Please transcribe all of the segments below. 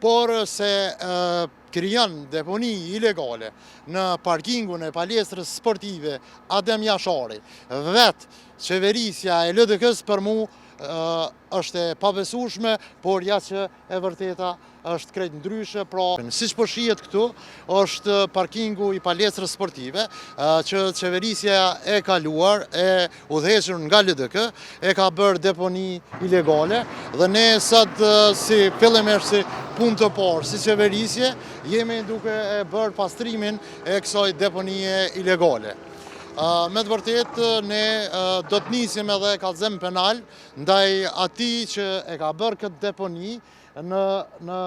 por se krijon deponi ilegale në parkingun e palestrës sportive Adem Jashari. Vetë qeverisja e LDK-s për mu është e pabesueshme, por ja që e vërteta është krejt ndryshe. Pra, siç po shihet këtu, është parkingu i palestrës sportive që qeverisja e kaluar, e udhëhequr nga LDK, e ka bërë deponi ilegale dhe ne sot si fillimisht si punë të parë si qeverisje jemi duke e bërë pastrimin e kësaj deponie ilegale. Me të vërtet, ne do të nisim edhe kallëzim penal ndaj atij që e ka bërë këtë deponi në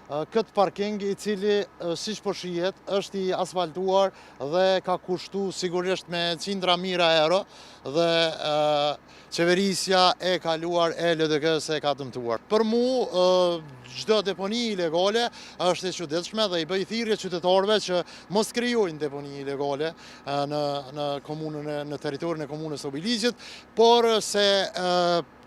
këtë parking i cili, siç po shihet, është i asfaltuar dhe ka kushtu sigurisht me qindra mijëra euro dhe qeverisja e kaluar e LDK-s e ka dëmtuar. Për mu, çdo deponi ilegale është e çuditshme dhe i bëj thirrje qytetarëve që mos krijojnë deponi ilegale në komunën në territorin e komunës së Obiligjit, por se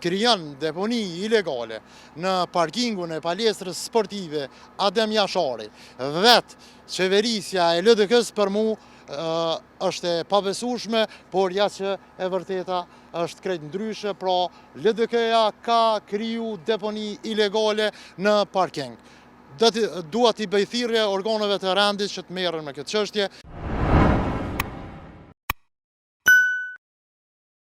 krijon deponi ilegale në parkingun e palestrës sportive Adem Jashari. Vetë qeverisja e LDK-s për mu është e pabesueshme, por ja që e vërteta është krejt ndryshe. Pra, LDK-ja ka kriju deponi ilegale në parking. Dua t'i bëj thirrje organeve të rendit që të merren me këtë çështje